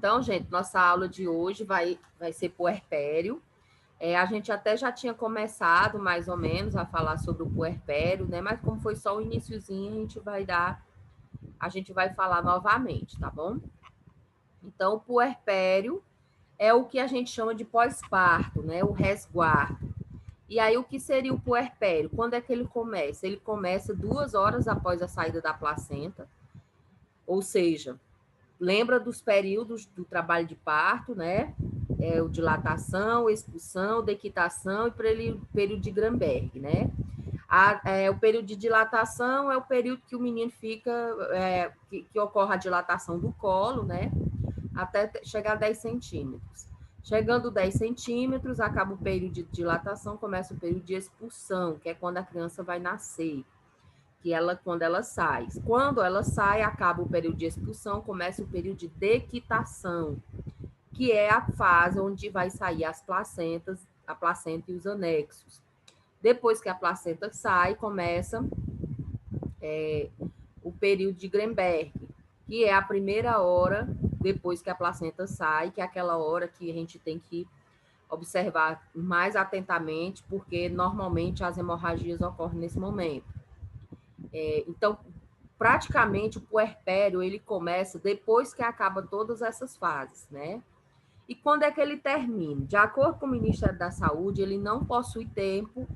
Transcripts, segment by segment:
Então, gente, nossa aula de hoje vai ser puerpério. A gente até já tinha começado, mais ou menos, a falar sobre o puerpério, né? Mas como foi só o iniciozinho, a gente vai falar novamente, tá bom? Então, o puerpério é o que a gente chama de pós-parto, né? O resguardo. E aí, o que seria o puerpério? Quando é que ele começa? Ele começa 2 horas após a saída da placenta, ou seja, lembra dos períodos do trabalho de parto, né? O dilatação, expulsão, dequitação e período de Gramberg, né? O período de dilatação é o período que o menino fica, que ocorre a dilatação do colo, né? Até chegar a 10 centímetros. Chegando 10 centímetros, acaba o período de dilatação, começa o período de expulsão, que é quando a criança vai nascer, quando ela sai. Quando ela sai, acaba o período de expulsão, começa o período de dequitação, que é a fase onde vai sair a placenta e os anexos. Depois que a placenta sai, começa o período de Grenberg, que é a primeira hora depois que a placenta sai, que é aquela hora que a gente tem que observar mais atentamente, porque normalmente as hemorragias ocorrem nesse momento. Então, praticamente o puerpério ele começa depois que acaba todas essas fases, né? E quando é que ele termina? De acordo com o Ministério da Saúde, ele não possui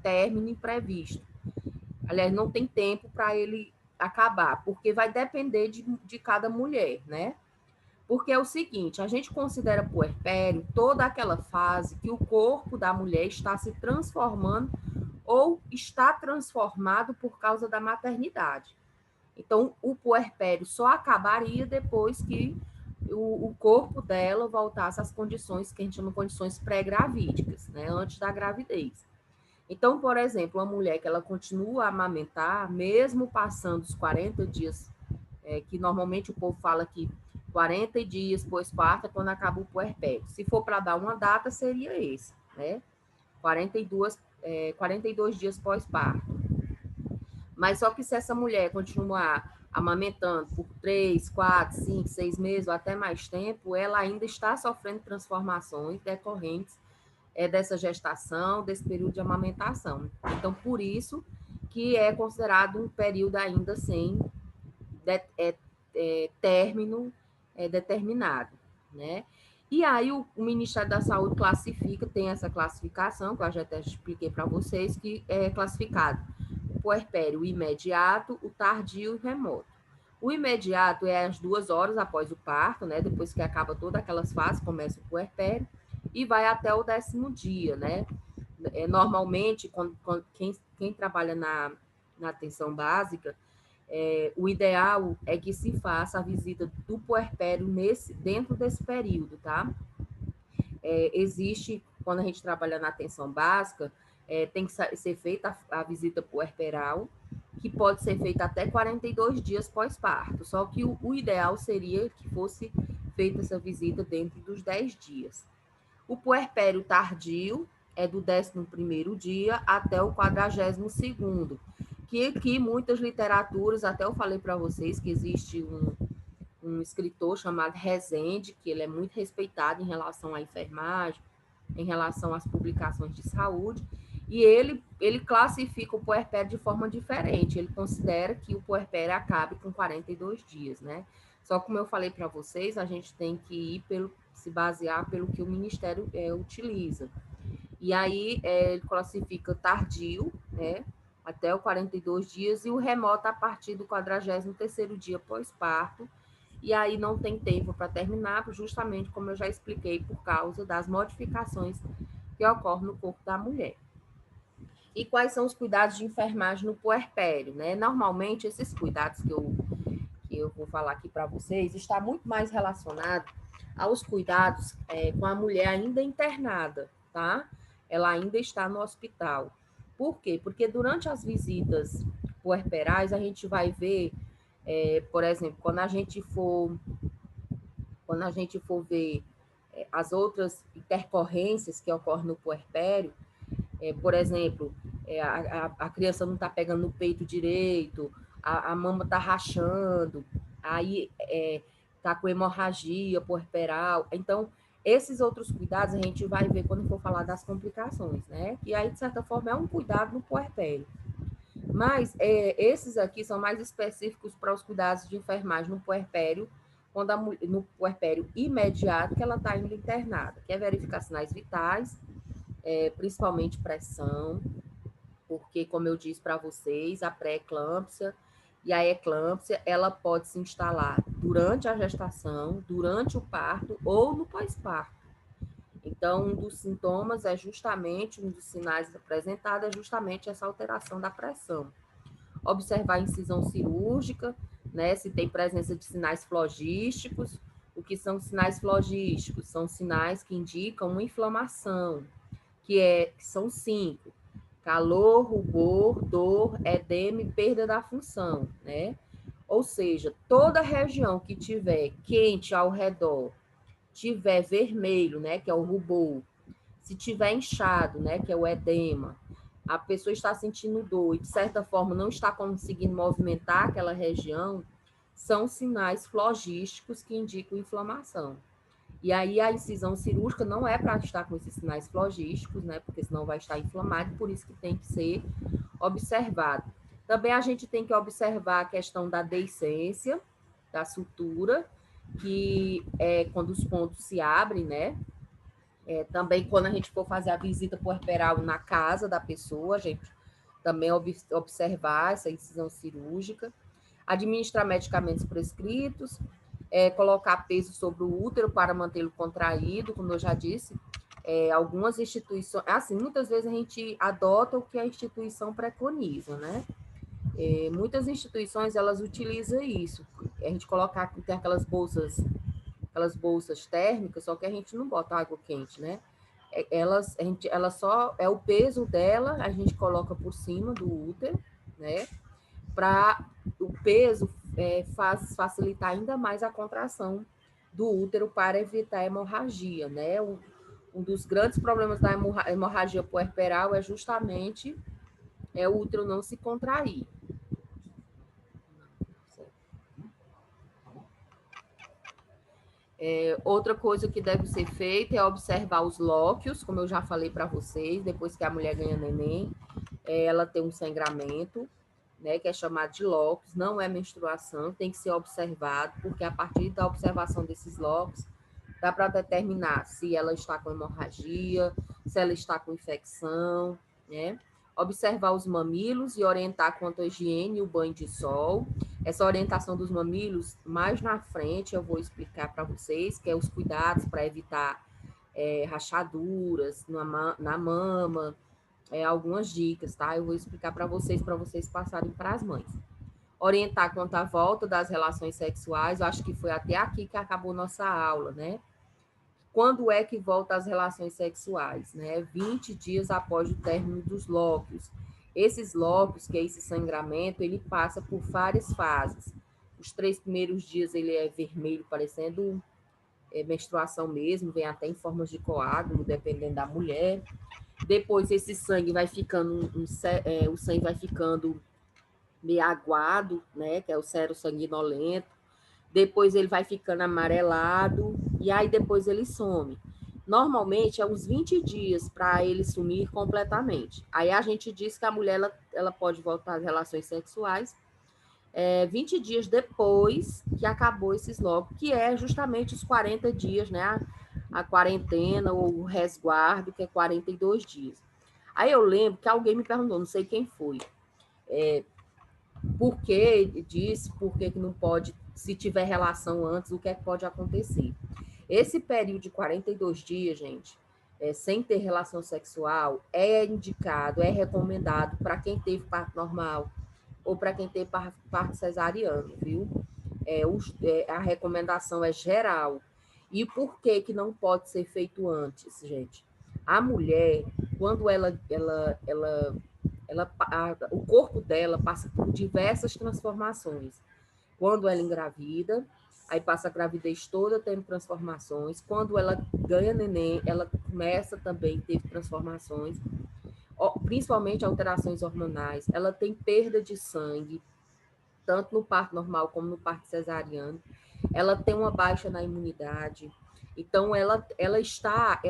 término previsto. Aliás, não tem tempo para ele acabar, porque vai depender de cada mulher, né? Porque é o seguinte, a gente considera puerpério toda aquela fase que o corpo da mulher está se transformando ou está transformado por causa da maternidade. Então, o puerpério só acabaria depois que o corpo dela voltasse às condições que a gente chama de condições pré-gravídicas, né? Antes da gravidez. Então, por exemplo, uma mulher que ela continua a amamentar, mesmo passando os 40 dias, que normalmente o povo fala que 40 dias pós-parto é quando acaba o puerpério. Se for para dar uma data, seria esse, né? 42 dias pós-parto. Mas só que se essa mulher continuar amamentando por 3, 4, 5, 6 meses ou até mais tempo, ela ainda está sofrendo transformações decorrentes dessa gestação, desse período de amamentação. Então, por isso que é considerado um período ainda sem término determinado, né? E aí o Ministério da Saúde tem essa classificação, que eu já até expliquei para vocês, que é classificado o puerpério imediato, o tardio e o remoto. O imediato é as 2 horas após o parto, né? Depois que acaba todas aquelas fases, começa o puerpério e vai até o 10º dia, né? Normalmente, quem trabalha na atenção básica, o ideal é que se faça a visita do puerpério dentro desse período, tá? Existe, quando a gente trabalha na atenção básica, tem que ser feita a visita puerperal, que pode ser feita até 42 dias pós-parto, só que o ideal seria que fosse feita essa visita dentro dos 10 dias. O puerpério tardio é do 11º dia até o 42º, que aqui muitas literaturas, até eu falei para vocês que existe um escritor chamado Rezende, que ele é muito respeitado em relação à enfermagem, em relação às publicações de saúde, e ele classifica o puerpério de forma diferente. Ele considera que o puerpério acabe com 42 dias, né? Só como eu falei para vocês, a gente tem que se basear pelo que o Ministério utiliza. E aí ele classifica tardio, né? Até o 42 dias, e o remoto a partir do 43º dia pós-parto, e aí não tem tempo para terminar, justamente como eu já expliquei, por causa das modificações que ocorrem no corpo da mulher. E quais são os cuidados de enfermagem no puerpério, né? Normalmente, esses cuidados que eu vou falar aqui para vocês está muito mais relacionado aos cuidados com a mulher ainda internada, tá? Ela ainda está no hospital. Por quê? Porque durante as visitas puerperais, a gente vai ver, por exemplo, quando a gente for ver as outras intercorrências que ocorrem no puerpério, por exemplo, a criança não está pegando no peito direito, a mama está rachando, aí está com hemorragia puerperal. Então, esses outros cuidados a gente vai ver quando for falar das complicações, né? E aí, de certa forma, é um cuidado no puerpério. Mas esses aqui são mais específicos para os cuidados de enfermagem no puerpério, quando no puerpério imediato que ela está indo internada, que é verificar sinais vitais, principalmente pressão, porque, como eu disse para vocês, a pré-eclâmpsia e a eclâmpsia, ela pode se instalar durante a gestação, durante o parto ou no pós-parto. Então, um dos sintomas é justamente, um dos sinais apresentados é justamente essa alteração da pressão. Observar a incisão cirúrgica, né, se tem presença de sinais flogísticos. O que são sinais flogísticos? São sinais que indicam uma inflamação, que são 5: calor, rubor, dor, edema e perda da função, né? Ou seja, toda região que tiver quente ao redor, tiver vermelho, né, que é o rubor, se tiver inchado, né, que é o edema, a pessoa está sentindo dor e, de certa forma, não está conseguindo movimentar aquela região, são sinais flogísticos que indicam inflamação. E aí a incisão cirúrgica não é para estar com esses sinais flogísticos, né, porque senão vai estar inflamado, por isso que tem que ser observado. Também a gente tem que observar a questão da deiscência, da sutura, que é quando os pontos se abrem, né? Também quando a gente for fazer a visita puerperal na casa da pessoa, a gente também observar essa incisão cirúrgica, administrar medicamentos prescritos, colocar peso sobre o útero para mantê-lo contraído, como eu já disse. Algumas instituições, assim, muitas vezes a gente adota o que a instituição preconiza, né? Muitas instituições, elas utilizam isso. A gente colocar, tem aquelas bolsas térmicas, só que a gente não bota água quente, né? Ela só é o peso dela, a gente coloca por cima do útero, né? Para o peso facilitar ainda mais a contração do útero para evitar a hemorragia, né? Um dos grandes problemas da hemorragia puerperal é justamente o útero não se contrair. Outra coisa que deve ser feita é observar os lóquios, como eu já falei para vocês, depois que a mulher ganha neném, ela tem um sangramento, né, que é chamado de lóquios, não é menstruação, tem que ser observado, porque a partir da observação desses lóquios, dá para determinar se ela está com hemorragia, se ela está com infecção, né? Observar os mamilos e orientar quanto à higiene e o banho de sol. Essa orientação dos mamilos, mais na frente, eu vou explicar para vocês, que é os cuidados para evitar rachaduras na mama, algumas dicas, tá? Eu vou explicar para vocês passarem para as mães. Orientar quanto à volta das relações sexuais, eu acho que foi até aqui que acabou nossa aula, né? Quando é que volta às relações sexuais, né? 20 dias após o término dos lóquios. Esses lóquios, que é esse sangramento, ele passa por várias fases. Os 3 primeiros dias ele é vermelho, parecendo menstruação mesmo, vem até em formas de coágulo, dependendo da mulher. Depois esse sangue vai ficando, o sangue vai ficando meio aguado, né? Que é o sero sanguinolento. Depois ele vai ficando amarelado e aí depois ele some. Normalmente é uns 20 dias para ele sumir completamente. Aí a gente diz que a mulher ela pode voltar às relações sexuais 20 dias depois que acabou esses lóculos, que é justamente os 40 dias, né? A quarentena ou o resguardo, que é 42 dias. Aí eu lembro que alguém me perguntou, não sei quem foi, por que disse, por que não pode, se tiver relação antes, o que é que pode acontecer? Esse período de 42 dias, gente, sem ter relação sexual, é indicado, é recomendado para quem teve parto normal ou para quem teve parto cesariano, viu? A recomendação é geral. E por que que não pode ser feito antes, gente? A mulher, quando o corpo dela passa por diversas transformações. Quando ela engravida, aí passa a gravidez toda tendo transformações. Quando ela ganha neném, ela começa também a ter transformações, principalmente alterações hormonais. Ela tem perda de sangue, tanto no parto normal como no parto cesariano. ela tem uma baixa na imunidade. Então, ela está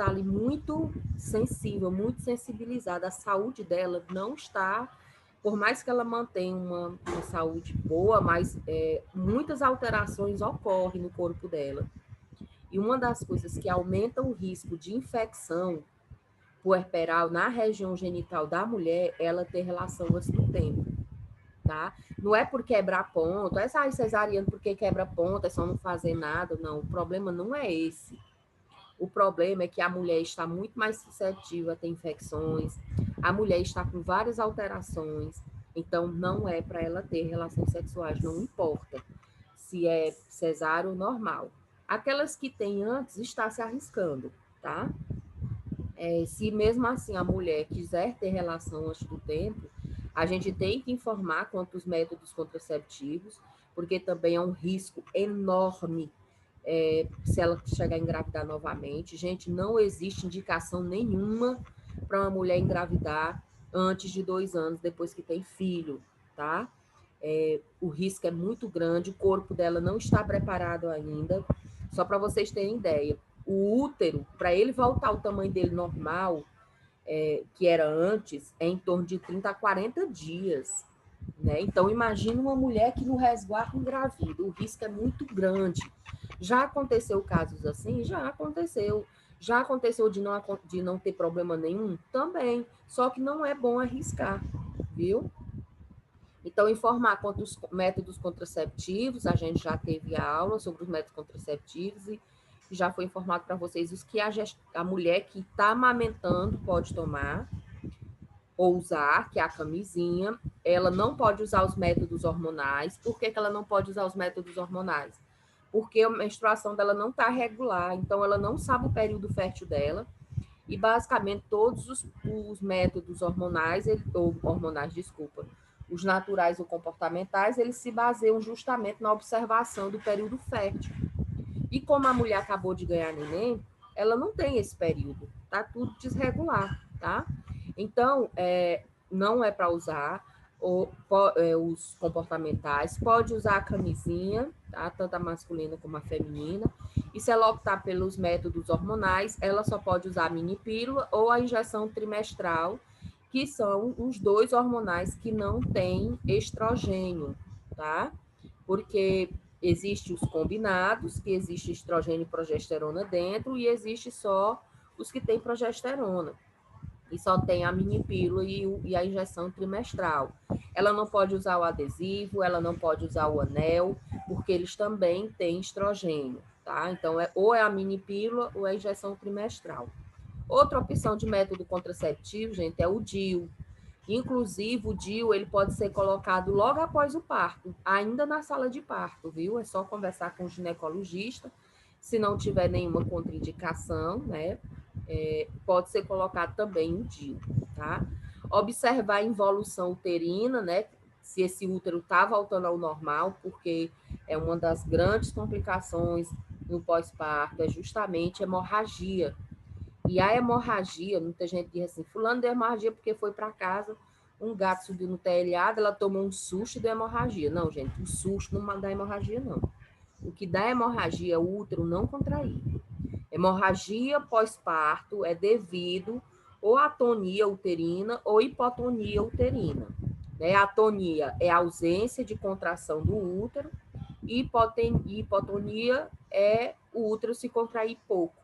ali muito sensível, muito sensibilizada. A saúde dela não está, por mais que ela mantenha uma saúde boa, mas muitas alterações ocorrem no corpo dela. E uma das coisas que aumenta o risco de infecção puerperal na região genital da mulher, ela ter relação antes do tempo, tá? Não é por quebrar ponto, cesariana porque quebra ponto, é só não fazer nada, não. O problema não é esse. O problema é que a mulher está muito mais suscetível a ter infecções, a mulher está com várias alterações, então não é para ela ter relações sexuais, não importa se é cesárea ou normal. Aquelas que têm antes está se arriscando, tá? Se mesmo assim a mulher quiser ter relação antes do tempo, a gente tem que informar quanto aos métodos contraceptivos, porque também é um risco enorme se ela chegar a engravidar novamente. Gente, não existe indicação nenhuma para uma mulher engravidar antes de 2 anos, depois que tem filho, tá? O risco é muito grande, o corpo dela não está preparado ainda. Só para vocês terem ideia, o útero, para ele voltar ao tamanho dele normal, que era antes, é em torno de 30 a 40 dias. Né? Então, imagina uma mulher que no resguardo engravida, o risco é muito grande. Já aconteceu casos assim? Já aconteceu. Já aconteceu de não ter problema nenhum? Também. Só que não é bom arriscar, viu? Então, informar quanto os métodos contraceptivos, a gente já teve aula sobre os métodos contraceptivos e já foi informado para vocês os que a mulher que está amamentando pode tomar ou usar, que é a camisinha. Ela não pode usar os métodos hormonais. Por que ela não pode usar os métodos hormonais? Porque a menstruação dela não está regular, então ela não sabe o período fértil dela. E basicamente todos os métodos hormonais, desculpa, os naturais ou comportamentais, eles se baseiam justamente na observação do período fértil. E como a mulher acabou de ganhar neném, ela não tem esse período, tá tudo desregular, tá? Então, não é para usar os comportamentais, pode usar a camisinha, tá? Tanto a masculina como a feminina. E se ela optar pelos métodos hormonais, ela só pode usar a mini pílula ou a injeção trimestral, que são os 2 hormonais que não têm estrogênio, tá? Porque existe os combinados, que existe estrogênio e progesterona dentro, e existe só os que têm progesterona. E só tem a mini pílula e a injeção trimestral. Ela não pode usar o adesivo, ela não pode usar o anel, porque eles também têm estrogênio, tá? Então, ou é a mini pílula ou é a injeção trimestral. Outra opção de método contraceptivo, gente, é o DIU. Inclusive, o DIU, ele pode ser colocado logo após o parto, ainda na sala de parto, viu? É só conversar com o ginecologista, se não tiver nenhuma contraindicação, né? Pode ser colocado também o DIU, tá? Observar a involução uterina, né? Se esse útero está voltando ao normal, porque é uma das grandes complicações no pós-parto, é justamente a hemorragia. E a hemorragia, muita gente diz assim, fulano deu hemorragia porque foi para casa, um gato subiu no telhado, ela tomou um susto e deu hemorragia. Não, gente, o susto não dá hemorragia, não. O que dá hemorragia é o útero não contrair. Hemorragia pós-parto é devido ou à atonia uterina ou hipotonia uterina. Né? A atonia é a ausência de contração do útero e hipotonia é o útero se contrair pouco.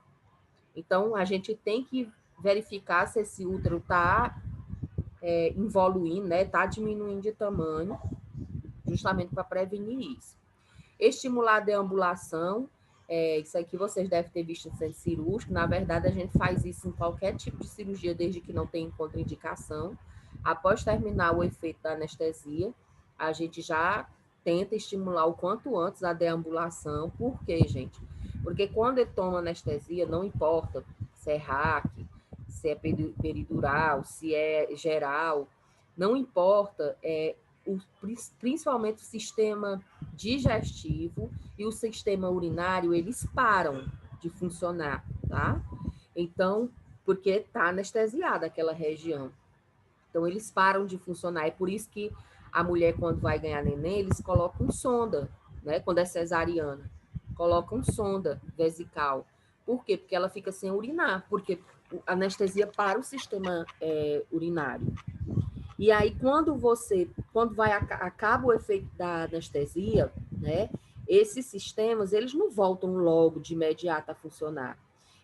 Então, a gente tem que verificar se esse útero está evoluindo, né? Está diminuindo de tamanho, justamente para prevenir isso. Estimular a deambulação, isso aqui vocês devem ter visto no centro cirúrgico. Na verdade, a gente faz isso em qualquer tipo de cirurgia, desde que não tenha contraindicação. Após terminar o efeito da anestesia, a gente já tenta estimular o quanto antes a deambulação. Por quê, gente? Porque quando ele toma anestesia, não importa se é RAC, se é peridural, se é geral, não importa, principalmente o sistema digestivo e o sistema urinário, eles param de funcionar, tá? Então, porque está anestesiada aquela região. Então, eles param de funcionar. É por isso que a mulher, quando vai ganhar neném, eles colocam sonda, né? Quando é cesariana. colocam sonda vesical. Por quê? Porque ela fica sem urinar, porque anestesia para o sistema urinário. E aí, acaba o efeito da anestesia, né? Esses sistemas, eles não voltam logo de imediato a funcionar.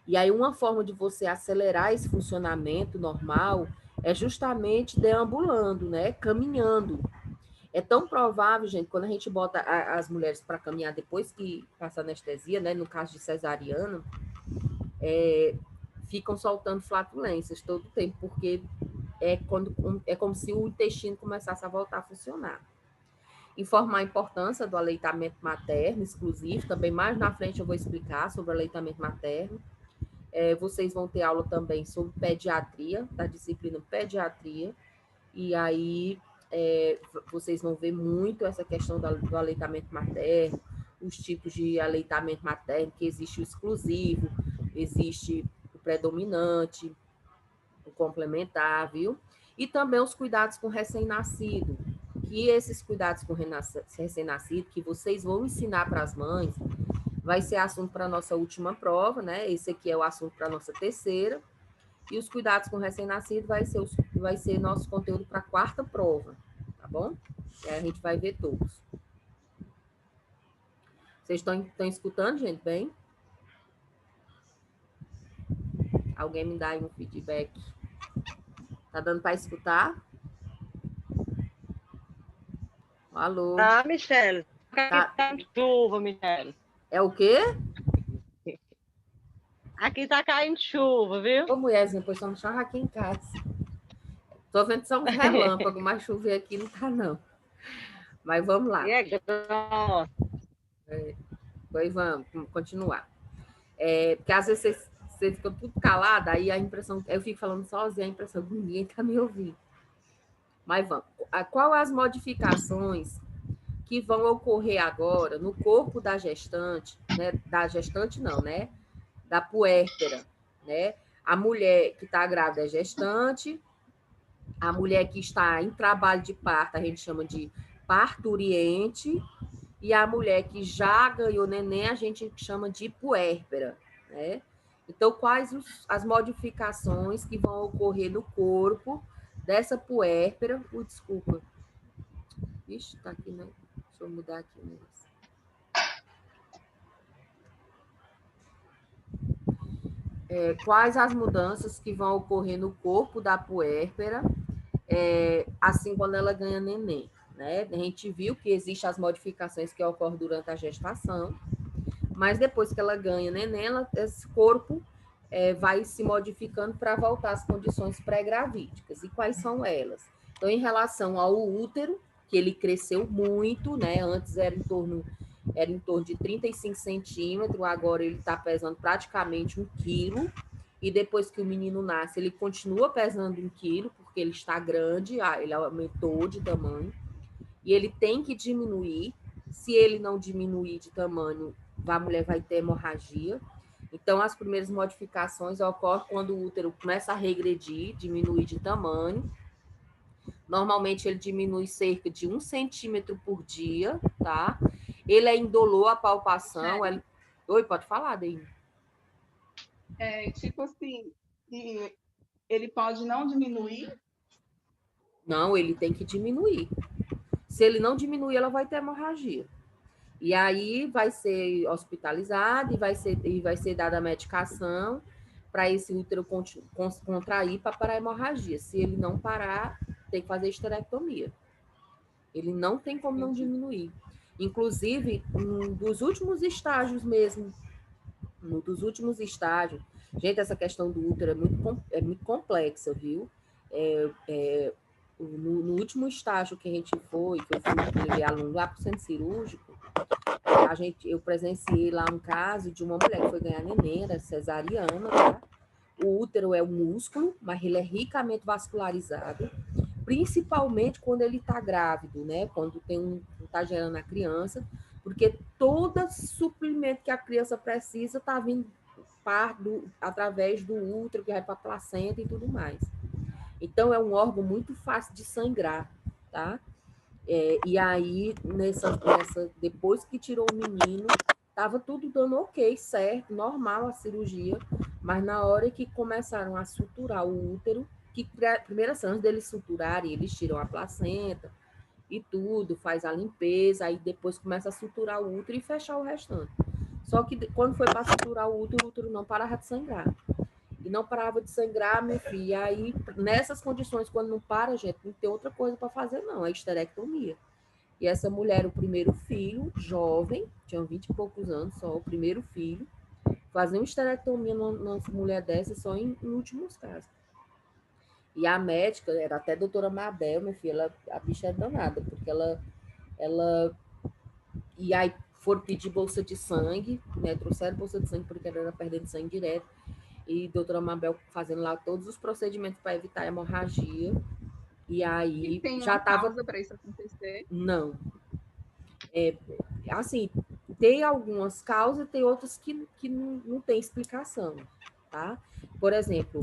E aí, uma forma de você acelerar esse funcionamento normal é justamente deambulando, né? Caminhando. É tão provável, gente, quando a gente bota as mulheres para caminhar depois que passa a anestesia, né? No caso de cesariana, ficam soltando flatulências todo o tempo, porque é como se o intestino começasse a voltar a funcionar. Informar a importância do aleitamento materno exclusivo, também mais na frente eu vou explicar sobre o aleitamento materno. Vocês vão ter aula também sobre pediatria, da disciplina pediatria, e aí vocês vão ver muito essa questão do aleitamento materno, os tipos de aleitamento materno, que existe o exclusivo, existe o predominante, o complementar, viu? E também os cuidados com recém-nascido, que esses cuidados com recém-nascido, que vocês vão ensinar para as mães, vai ser assunto para a nossa última prova, né? Esse aqui é o assunto para a nossa terceira. E os cuidados com recém-nascido vai ser nosso conteúdo para a quarta prova, tá bom? E aí a gente vai ver todos. Vocês estão escutando, gente, bem? Alguém me dá aí um feedback. Tá dando para escutar? Alô? Ah, Michele. Tá. Tá chuva, Michele. É o quê? Aqui tá caindo chuva, viu? Ô, mulherzinha, pois só não chove aqui em casa. Tô vendo só uns relâmpagos, mas chover aqui não tá, não. Mas vamos lá. E é grossa. Pois vamos continuar. Porque às vezes você fica tudo calada, aí a impressão... Eu fico falando sozinha, a impressão que ninguém tá me ouvindo. Mas vamos. Qual as modificações que vão ocorrer agora no corpo da gestante, né? Da gestante não, né? Da puérpera, né? A mulher que está grávida é gestante, a mulher que está em trabalho de parto, a gente chama de parturiente, e a mulher que já ganhou neném, a gente chama de puérpera, né? Então, quais as modificações que vão ocorrer no corpo dessa puérpera? Desculpa. Ixi, tá aqui, né? Deixa eu mudar aqui o negócio. Quais as mudanças que vão ocorrer no corpo da puérpera, assim quando ela ganha neném, né? A gente viu que existem as modificações que ocorrem durante a gestação, mas depois que ela ganha neném, esse corpo vai se modificando para voltar às condições pré-gravídicas. E quais são elas? Então, em relação ao útero, que ele cresceu muito, né? Antes era em torno de 35 centímetros, agora ele está pesando praticamente 1 quilo, e depois que o menino nasce, ele continua pesando 1 quilo, porque ele está grande, ele aumentou de tamanho, e ele tem que diminuir. Se ele não diminuir de tamanho, a mulher vai ter hemorragia. Então, as primeiras modificações ocorrem quando o útero começa a regredir, diminuir de tamanho. Normalmente, ele diminui cerca de 1 centímetro por dia, tá? Ele é indolor à palpação. Oi, pode falar, Deine. Tipo assim, ele pode não diminuir? Não, ele tem que diminuir. Se ele não diminuir, ela vai ter hemorragia. E aí vai ser hospitalizado e vai ser dada a medicação para esse útero contrair para parar a hemorragia. Se ele não parar, tem que fazer esterectomia. Ele não tem como não diminuir. Inclusive, dos últimos estágios mesmo, gente, essa questão do útero é muito complexa, viu? No último estágio que a gente foi, que eu fui levar aluno lá para o centro cirúrgico, eu presenciei lá um caso de uma mulher que foi ganhar neném, era cesariana, tá? O útero é um músculo, mas ele é ricamente vascularizado, principalmente quando ele está grávido, né? Quando está gerando a criança, porque todo suplemento que a criança precisa está vindo através do útero, que vai para a placenta e tudo mais. Então, é um órgão muito fácil de sangrar, tá? E aí, depois que tirou o menino, Tava tudo dando ok, certo, normal a cirurgia, mas na hora que começaram a suturar o útero, que primeiro assim, antes deles suturarem, eles tiram a placenta e tudo, faz a limpeza, aí depois começa a suturar o útero e fechar o restante. Só que quando foi para suturar o útero não parava de sangrar. E não parava de sangrar, minha filha. E aí, nessas condições, quando não para, gente, não tem outra coisa para fazer, não, é esterectomia. E essa mulher, o primeiro filho, jovem, tinha 20 e poucos anos só, o primeiro filho, fazer uma esterectomia numa mulher dessa só em últimos casos. E a médica, era até a doutora Mabel, minha filha, a bicha é danada, porque ela. E aí foram pedir bolsa de sangue, né? Trouxeram bolsa de sangue porque ela era perdendo sangue direto. E a doutora Mabel fazendo lá todos os procedimentos para evitar a hemorragia. E aí E tem já uma estava. causa para isso acontecer? Não. Assim, tem algumas causas, tem outras que não tem explicação, tá? Por exemplo,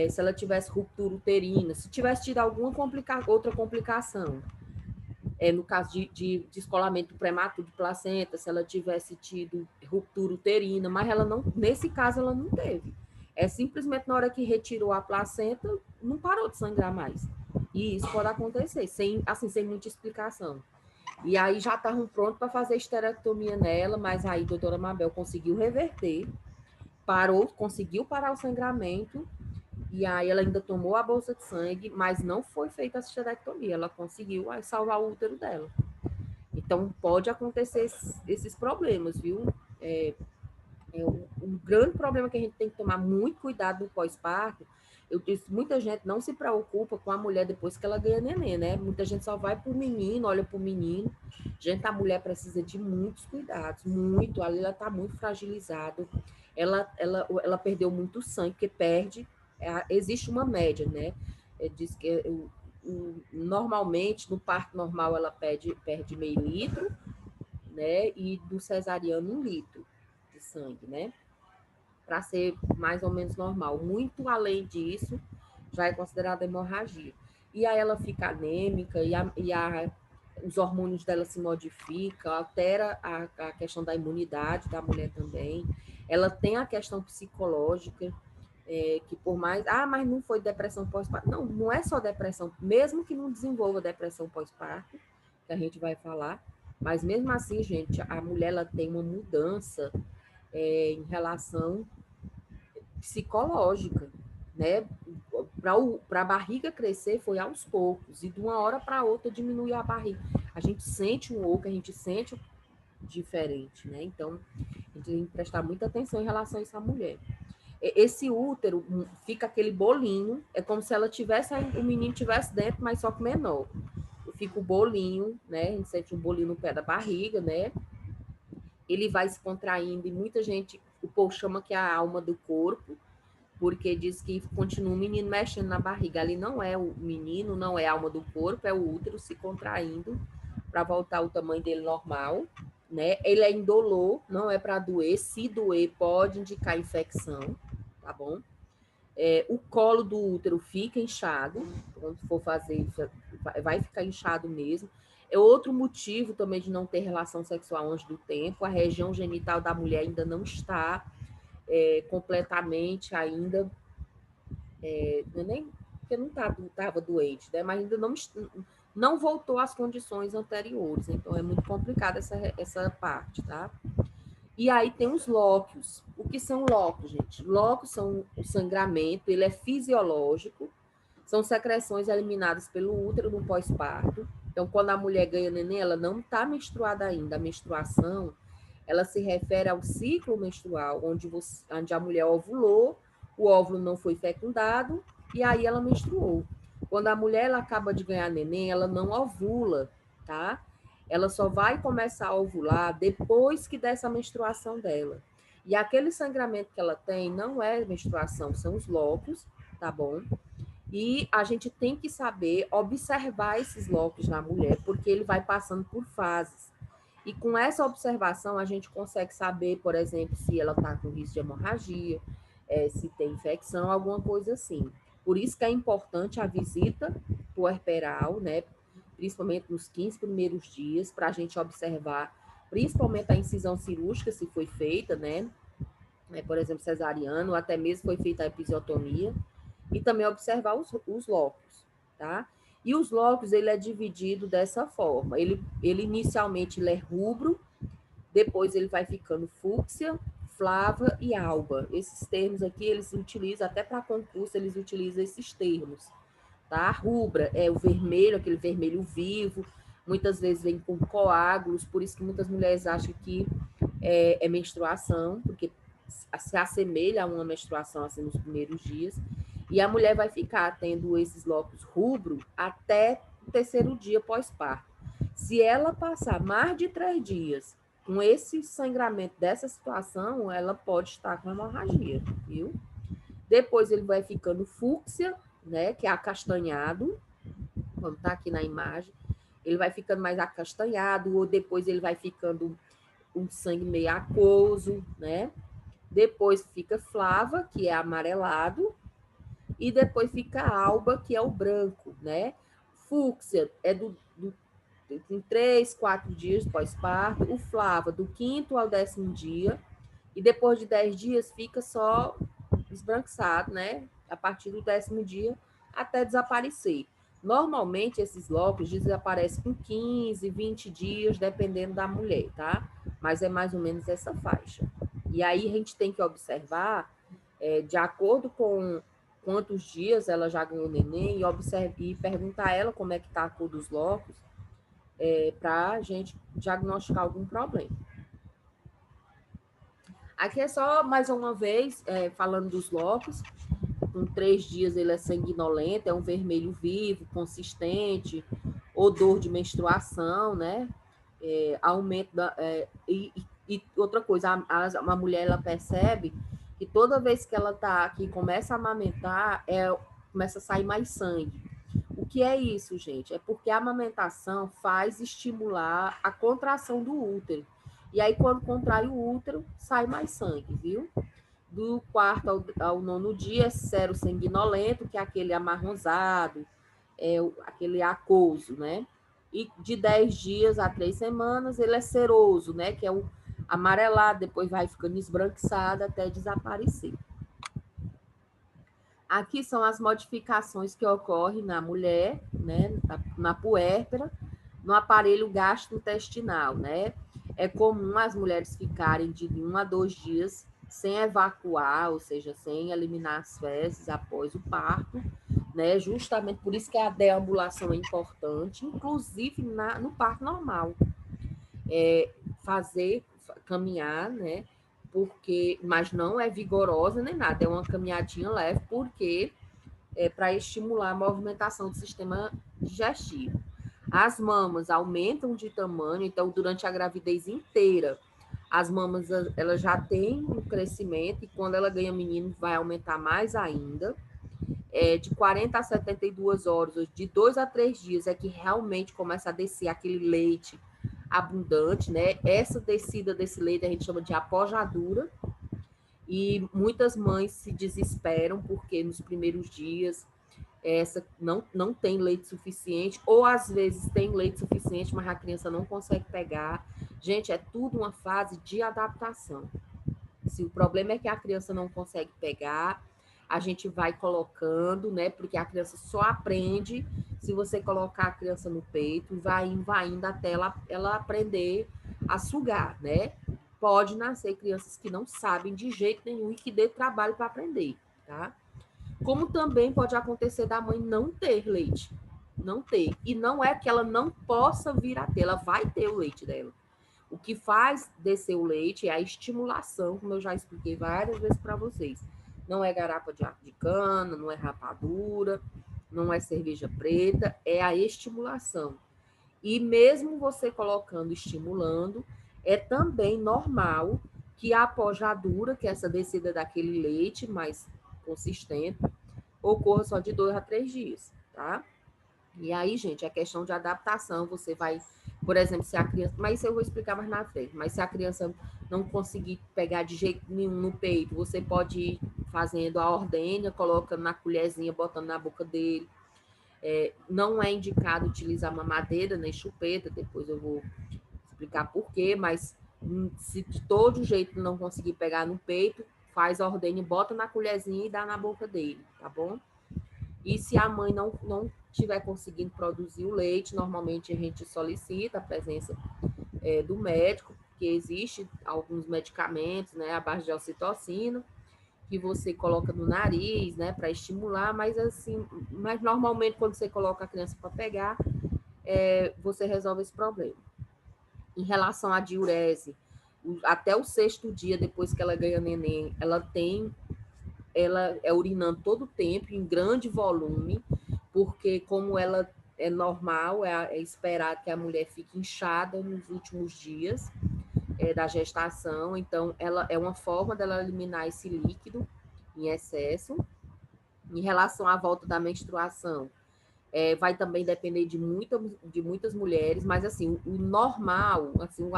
se ela tivesse ruptura uterina, se tivesse tido alguma outra complicação, no caso de descolamento prematuro de placenta, se ela tivesse tido ruptura uterina, mas ela não, nesse caso ela não teve. É simplesmente na hora que retirou a placenta, não parou de sangrar mais. E isso pode acontecer, sem muita explicação. E aí já estavam prontos para fazer esterectomia nela, mas aí a doutora Mabel conseguiu reverter, conseguiu parar o sangramento, e aí ela ainda tomou a bolsa de sangue, mas não foi feita a esterectomia, ela conseguiu salvar o útero dela. Então pode acontecer esses problemas, viu? Um grande problema que a gente tem que tomar muito cuidado no pós-parto. Eu disse, muita gente não se preocupa com a mulher depois que ela ganha neném, né? Muita gente só vai pro menino, olha pro menino. Gente, a mulher precisa de muitos cuidados, muito. Ali ela tá muito fragilizada. Ela perdeu muito sangue, porque perde. Existe uma média, né? Diz que normalmente, no parto normal, ela perde meio litro, né? E do cesariano, 1 litro de sangue, né? Para ser mais ou menos normal. Muito além disso, já é considerada hemorragia. E aí ela fica anêmica, os hormônios dela se modificam, altera a questão da imunidade da mulher também. Ela tem a questão psicológica, que por mais... mas não foi depressão pós-parto. Não, não é só depressão. Mesmo que não desenvolva depressão pós-parto, que a gente vai falar, mas mesmo assim, gente, a mulher ela tem uma mudança em relação psicológica, né? Para a barriga crescer foi aos poucos, e de uma hora para outra diminuir a barriga. A gente sente um oco, a gente sente diferente, né? Então, a gente tem que prestar muita atenção em relação a essa mulher. Esse útero fica aquele bolinho, é como se ela tivesse, o menino tivesse dentro, mas só que menor. Fica o bolinho, né? A gente sente um bolinho no pé da barriga, né? Ele vai se contraindo, e muita gente, o povo chama que é a alma do corpo, porque diz que continua o menino mexendo na barriga. Ali não é o menino, não é a alma do corpo, é o útero se contraindo para voltar ao tamanho dele normal, né? Ele é indolor, não é para doer. Se doer, pode indicar infecção, tá bom? O colo do útero fica inchado, quando for fazer, vai ficar inchado mesmo. É outro motivo também de não ter relação sexual antes do tempo. A região genital da mulher ainda não está completamente ainda, nem porque não estava doente, né? Mas ainda não voltou às condições anteriores. Então é muito complicada essa parte, tá? E aí tem os lóquios. O que são lóquios, gente? Lóquios são o sangramento, ele é fisiológico, são secreções eliminadas pelo útero no pós-parto. Então, quando a mulher ganha neném, ela não está menstruada ainda. A menstruação, ela se refere ao ciclo menstrual, onde a mulher ovulou, o óvulo não foi fecundado, e aí ela menstruou. Quando a mulher ela acaba de ganhar neném, ela não ovula, tá? Ela só vai começar a ovular depois que dessa menstruação dela. E aquele sangramento que ela tem não é menstruação, são os lóquios, tá bom? E a gente tem que saber observar esses lóquios na mulher, porque ele vai passando por fases. E com essa observação, a gente consegue saber, por exemplo, se ela está com risco de hemorragia, se tem infecção, alguma coisa assim. Por isso que é importante a visita puerperal, né? Principalmente nos 15 primeiros dias, para a gente observar principalmente a incisão cirúrgica, se foi feita, né? Por exemplo, cesariano, ou até mesmo foi feita a episiotomia, e também observar os lóculos, tá? E os lóculos, ele é dividido dessa forma. Ele inicialmente ele é rubro, depois ele vai ficando fúcsia, flava e alba. Esses termos aqui, eles utilizam, até para concurso, eles utilizam esses termos, tá? Rubra é o vermelho, aquele vermelho vivo, muitas vezes vem com coágulos, por isso que muitas mulheres acham que é menstruação, porque se assemelha a uma menstruação assim nos primeiros dias, e a mulher vai ficar tendo esses lóculos rubro até o terceiro dia pós-parto. Se ela passar mais de 3 dias com esse sangramento dessa situação, ela pode estar com hemorragia, viu? Depois ele vai ficando fúcsia, né, que é acastanhado, como está aqui na imagem, ele vai ficando mais acastanhado, ou depois ele vai ficando um sangue meio aquoso, né? Depois fica flava, que é amarelado, e depois fica alba, que é o branco, né? Fúcsia é em 3, 4 dias pós-parto, o flava do 5º ao 10º dia, e depois de 10 dias fica só esbranquiçado, né? A partir do 10º dia até desaparecer. Normalmente esses lóculos desaparecem com 15, 20 dias, dependendo da mulher, tá? Mas é mais ou menos essa faixa. E aí a gente tem que observar, de acordo com quantos dias ela já ganhou neném, e perguntar a ela como é que está a cor dos lóculos, para a gente diagnosticar algum problema. Aqui é só, mais uma vez, falando dos lóculos. Com 3 dias ele é sanguinolento, é um vermelho vivo, consistente, odor de menstruação, né? Aumento e outra coisa, a mulher ela percebe que toda vez que ela tá aqui começa a amamentar, começa a sair mais sangue. O que é isso, gente? É porque a amamentação faz estimular a contração do útero. E aí, quando contrai o útero, sai mais sangue, viu? Do 4º ao 9º dia é sero sanguinolento, que é aquele amarronzado, aquele aquoso, né? E de 10 dias a 3 semanas ele é seroso, né? Que é o amarelado, depois vai ficando esbranquiçado até desaparecer. Aqui são as modificações que ocorrem na mulher, né? Na puérpera, no aparelho gastrointestinal, né? É comum as mulheres ficarem de 1 a 2 dias sem evacuar, ou seja, sem eliminar as fezes após o parto, né? Justamente por isso que a deambulação é importante, inclusive no parto normal. Caminhar, né? Mas não é vigorosa nem nada, é uma caminhadinha leve, porque para estimular a movimentação do sistema digestivo. As mamas aumentam de tamanho, então durante a gravidez inteira, as mamas ela já tem um crescimento, e quando ela ganha menino vai aumentar mais ainda. De 40 a 72 horas, de 2 a 3 dias é que realmente começa a descer aquele leite abundante, né? Essa descida desse leite a gente chama de apojadura, e muitas mães se desesperam porque nos primeiros dias essa não tem leite suficiente, ou às vezes tem leite suficiente, mas a criança não consegue pegar. Gente, é tudo uma fase de adaptação. Se o problema é que a criança não consegue pegar, a gente vai colocando, né? Porque a criança só aprende se você colocar a criança no peito, vai indo até ela aprender a sugar, né? Pode nascer crianças que não sabem de jeito nenhum e que dê trabalho para aprender, tá? Como também pode acontecer da mãe não ter leite, não ter. E não é que ela não possa vir a ter, ela vai ter o leite dela. O que faz descer o leite é a estimulação, como eu já expliquei várias vezes para vocês. Não é garapa de cana, não é rapadura, não é cerveja preta, é a estimulação. E mesmo você colocando, estimulando, é também normal que a apojadura, que é essa descida daquele leite mais consistente, ocorra só de 2 a 3 dias, tá? E aí, gente, é questão de adaptação. Você vai, por exemplo, se a criança... Mas isso eu vou explicar mais na frente. Mas se a criança não conseguir pegar de jeito nenhum no peito, você pode ir fazendo a ordenha, colocando na colherzinha, botando na boca dele. Não é indicado utilizar mamadeira nem chupeta, depois eu vou explicar por quê, mas se de todo jeito não conseguir pegar no peito, faz a ordenha, bota na colherzinha e dá na boca dele, tá bom? E se a mãe não estiver conseguindo produzir o leite, normalmente a gente solicita a presença do médico, porque existe alguns medicamentos, né, à base de ocitocina, que você coloca no nariz, né, para estimular, mas normalmente quando você coloca a criança para pegar, você resolve esse problema. Em relação à diurese, até o 6º dia depois que ela ganha neném, ela é urinando todo o tempo, em grande volume, porque como ela é normal, é esperado que a mulher fique inchada nos últimos dias da gestação, então ela é uma forma dela eliminar esse líquido em excesso. Em relação à volta da menstruação, vai também depender de muitas mulheres, mas assim, o normal, assim,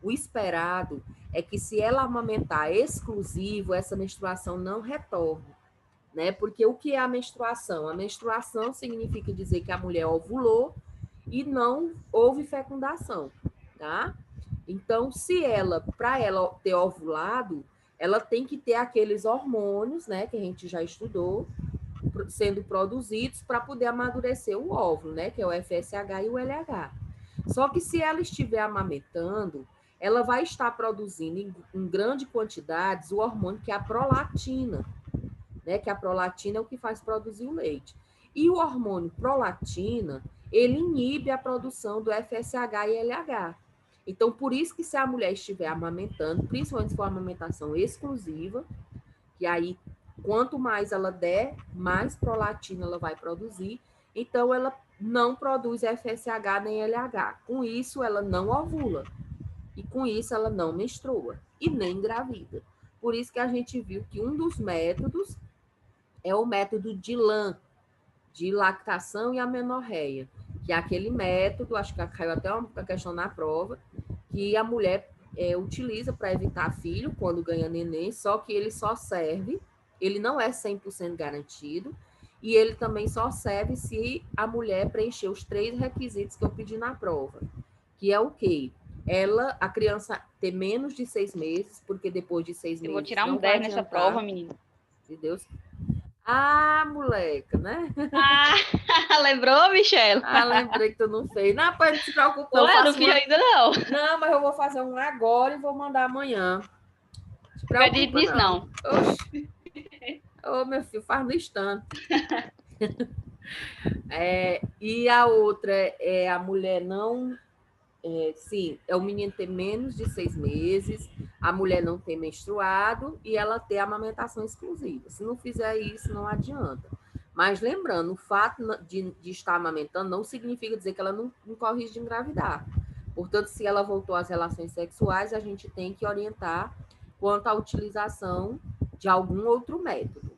o esperado é que se ela amamentar exclusivo, essa menstruação não retorne, né? Porque o que é a menstruação? A menstruação significa dizer que a mulher ovulou e não houve fecundação, tá? Então, para ela ter ovulado, ela tem que ter aqueles hormônios, né, que a gente já estudou, sendo produzidos para poder amadurecer o óvulo, né, que é o FSH e o LH. Só que se ela estiver amamentando, ela vai estar produzindo em grande quantidade o hormônio que é a prolactina, né, que a prolactina é o que faz produzir o leite. E o hormônio prolactina, ele inibe a produção do FSH e LH. Então, por isso que se a mulher estiver amamentando, principalmente se for amamentação exclusiva, que aí, quanto mais ela der, mais prolactina ela vai produzir, então ela não produz FSH nem LH. Com isso, ela não ovula. E com isso, ela não menstrua e nem engravida. Por isso que a gente viu que um dos métodos é o método de LAN, de lactação e amenorreia, que é aquele método, acho que caiu até uma questão na prova, que a mulher utiliza para evitar filho quando ganha neném, só que ele só serve, ele não é 100% garantido, e ele também só serve se a mulher preencher os 3 requisitos que eu pedi na prova, que é o quê? A criança ter menos de 6 meses, porque depois de 6 meses Eu vou tirar um não vai 10 nessa adiantar, prova, menina. se Deus... Ah, moleca, né? Ah, lembrou, Michelle? Ah, lembrei que tu não fez. Não, pai, não se preocupe, não. Ué, não fiz ainda não. Não, mas eu vou fazer um agora e vou mandar amanhã. Se Acredito preocupa, nisso, não. Oxi. Ô, meu filho, faz no instante. E a outra é a mulher não... sim, é o menino ter menos de 6 meses, a mulher não ter menstruado e ela ter amamentação exclusiva. Se não fizer isso, não adianta. Mas lembrando, o fato de estar amamentando não significa dizer que ela não corre risco de engravidar. Portanto, se ela voltou às relações sexuais, a gente tem que orientar quanto à utilização de algum outro método.